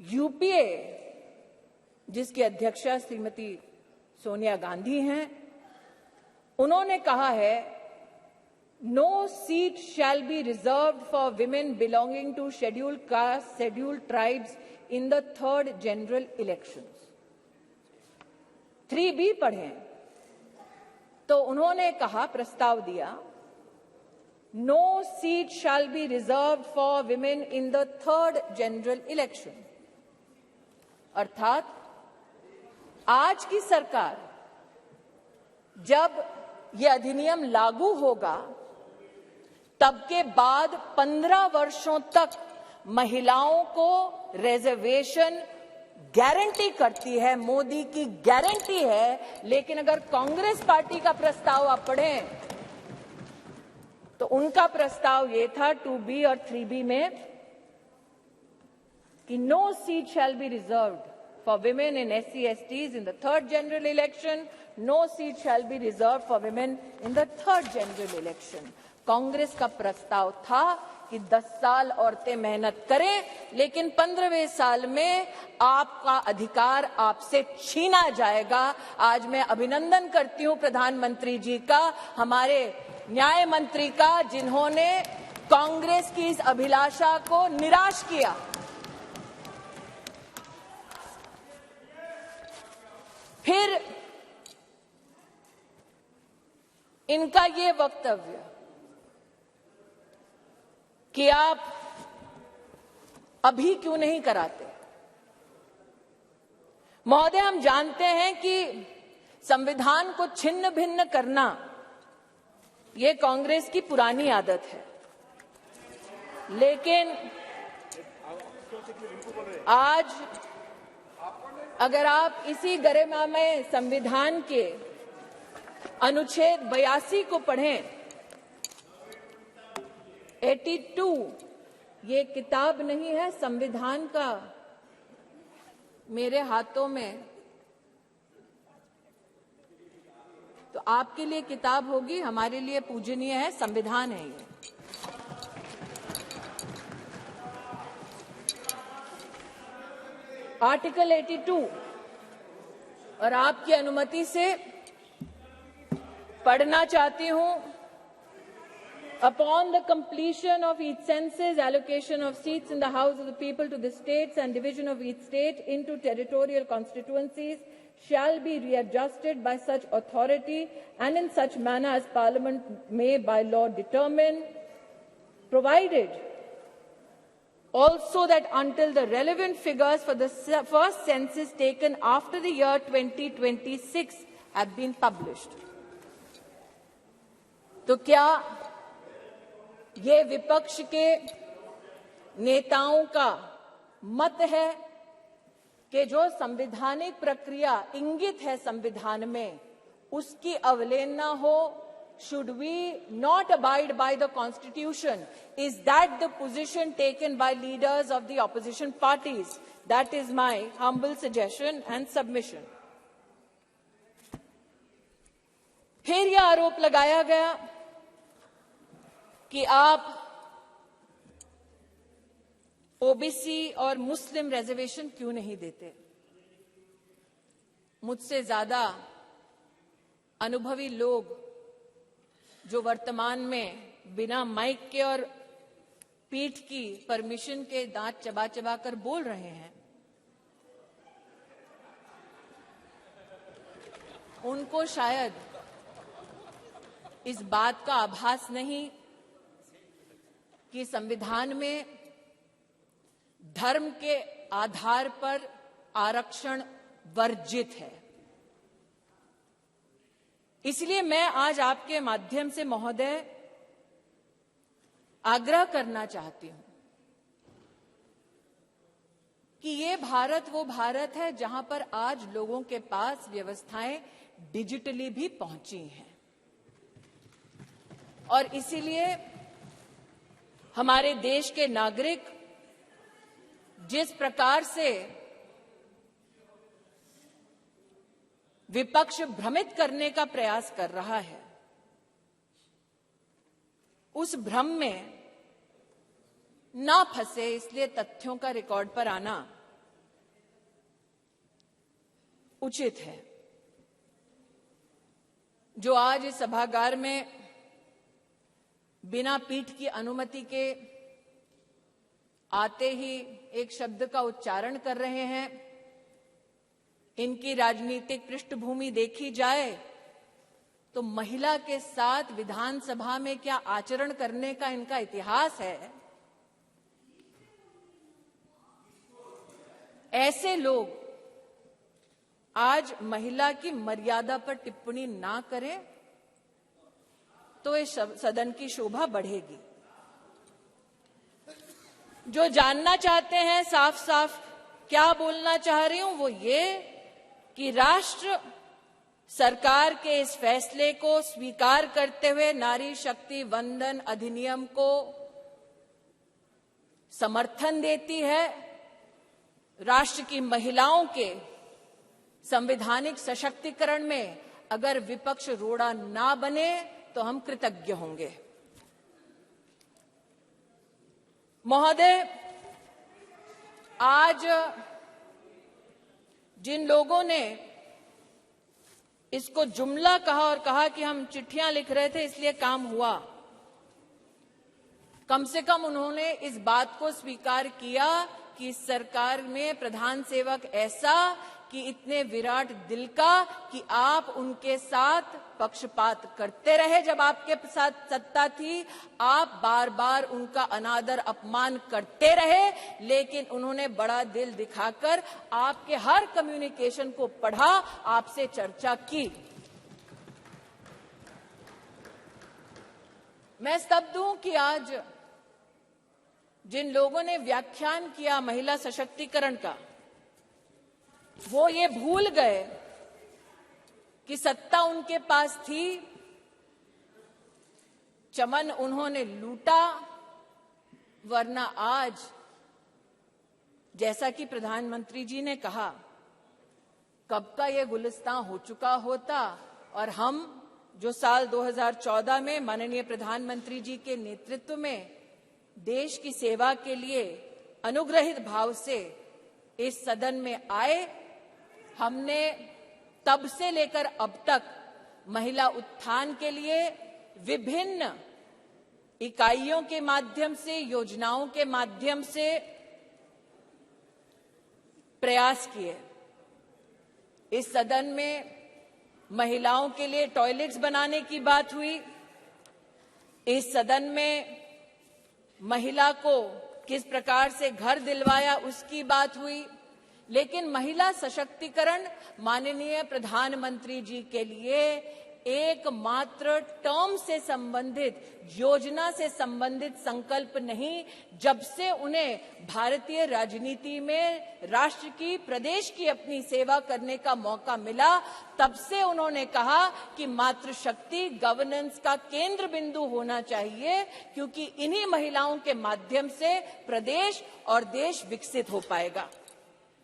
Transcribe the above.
UPA जिसकी अध्यक्षा श्रीमती सोनिया गांधी हैं, उन्होंने कहा है no seat shall be reserved for women belonging to scheduled caste, scheduled tribes in the third general elections. 3B पढ़ें तो उन्होंने कहा, प्रस्ताव दिया, no seat shall be reserved for women in the third general election. अर्थात आज की सरकार जब ये अधिनियम लागू होगा तब के बाद 15 वर्षों तक महिलाओं को रिजर्वेशन गारंटी करती है, मोदी की गारंटी है। लेकिन अगर कांग्रेस पार्टी का प्रस्ताव आप पढ़ें तो उनका प्रस्ताव ये था 2B और 3B में कि no seat shall be reserved for women in SC/STs in the third general election, no seat shall be reserved for women in the third general election. Congress का प्रस्ताव था कि 10 साल औरतें मेहनत करें, लेकिन 15वें साल में आपका अधिकार आपसे छीना जाएगा। आज मैं अभिनंदन करती हूं प्रधानमंत्री जी का, हमारे न्याय मंत्री का, जिन्होंने कांग्रेस की इस अभिलाषा को निराश किया। फिर इनका ये वक्तव्य कि आप अभी क्यों नहीं कराते। महोदय, हम जानते हैं कि संविधान को छिन्न भिन्न करना ये कांग्रेस की पुरानी आदत है, लेकिन आज अगर आप इसी गरिमामय संविधान के अनुच्छेद 82 को पढ़ें, 82 ये किताब नहीं है संविधान का मेरे हाथों में, तो आपके लिए किताब होगी, हमारे लिए पूजनीय है, संविधान है ये। आर्टिकल 82 और आपकी अनुमति से पढ़ना चाहती हूं। Upon the completion of each census, allocation of seats in the House of the People to the states and division of each state into territorial constituencies shall be readjusted by such authority and in such manner as Parliament may by law determine, provided also that until the relevant figures for the first census taken after the year 2026 have been published. तो क्या ये विपक्ष के नेताओं का मत है कि जो संवैधानिक प्रक्रिया इंगित है संविधान में, उसकी अवहेलना हो? Should we not abide by the Constitution? Is that the position taken by leaders of the opposition parties? That is my humble suggestion and submission. फिर यह आरोप लगाया गया कि आप ओबीसी और मुस्लिम रिजर्वेशन क्यों नहीं देते। मुझसे ज्यादा अनुभवी लोग जो वर्तमान में बिना माइक के और पीठ की परमिशन के दांत चबा चबा कर बोल रहे हैं, उनको शायद इस बात का आभास नहीं कि संविधान में धर्म के आधार पर आरक्षण वर्जित है। इसलिए मैं आज आपके माध्यम से महोदय आग्रह करना चाहती हूं कि ये भारत वो भारत है जहां पर आज लोगों के पास व्यवस्थाएं डिजिटली भी पहुंची हैं, और इसीलिए हमारे देश के नागरिक जिस प्रकार से विपक्ष भ्रमित करने का प्रयास कर रहा है, उस भ्रम में ना फंसे, इसलिए तथ्यों का रिकॉर्ड पर आना उचित है। जो आज इस सभागार में बिना पीठ की अनुमति के आते ही एक शब्द का उच्चारण कर रहे हैं, इनकी राजनीतिक पृष्ठभूमि देखी जाए तो महिला के साथ विधानसभा में क्या आचरण करने का इनका इतिहास है। ऐसे लोग आज महिला की मर्यादा पर टिप्पणी ना करें तो इस सदन की शोभा बढ़ेगी। जो जानना चाहते हैं साफ साफ क्या बोलना चाह रही हूं, वो ये कि राष्ट्र सरकार के इस फैसले को स्वीकार करते हुए नारी शक्ति वंदन अधिनियम को समर्थन देती है। राष्ट्र की महिलाओं के संवैधानिक सशक्तिकरण में अगर विपक्ष रोड़ा ना बने तो हम कृतज्ञ होंगे। महोदय, आज जिन लोगों ने इसको जुमला कहा और कहा कि हम चिट्ठियां लिख रहे थे इसलिए काम हुआ, कम से कम उन्होंने इस बात को स्वीकार किया कि इस सरकार में प्रधान सेवक ऐसा कि इतने विराट दिल का कि आप उनके साथ पक्षपात करते रहे। जब आपके साथ सत्ता थी आप बार बार उनका अनादर अपमान करते रहे, लेकिन उन्होंने बड़ा दिल दिखाकर आपके हर कम्युनिकेशन को पढ़ा, आपसे चर्चा की। मैं स्तब्ध हूं कि आज जिन लोगों ने व्याख्यान किया महिला सशक्तिकरण का, वो ये भूल गए कि सत्ता उनके पास थी, चमन उन्होंने लूटा, वरना आज जैसा कि प्रधानमंत्री जी ने कहा कब का ये गुलिस्तां हो चुका होता और हम जो साल 2014 में माननीय प्रधानमंत्री जी के नेतृत्व में देश की सेवा के लिए अनुग्रहित भाव से इस सदन में आए, हमने तब से लेकर अब तक महिला उत्थान के लिए विभिन्न इकाइयों के माध्यम से, योजनाओं के माध्यम से प्रयास किए। इस सदन में महिलाओं के लिए टॉयलेट्स बनाने की बात हुई, इस सदन में महिला को किस प्रकार से घर दिलवाया उसकी बात हुई, लेकिन महिला सशक्तिकरण माननीय प्रधानमंत्री जी के लिए एकमात्र टर्म से संबंधित, योजना से संबंधित संकल्प नहीं। जब से उन्हें भारतीय राजनीति में राष्ट्र की, प्रदेश की अपनी सेवा करने का मौका मिला, तब से उन्होंने कहा कि मातृशक्ति गवर्नेंस का केंद्र बिंदु होना चाहिए, क्योंकि इन्हीं महिलाओं के माध्यम से प्रदेश और देश विकसित हो पाएगा।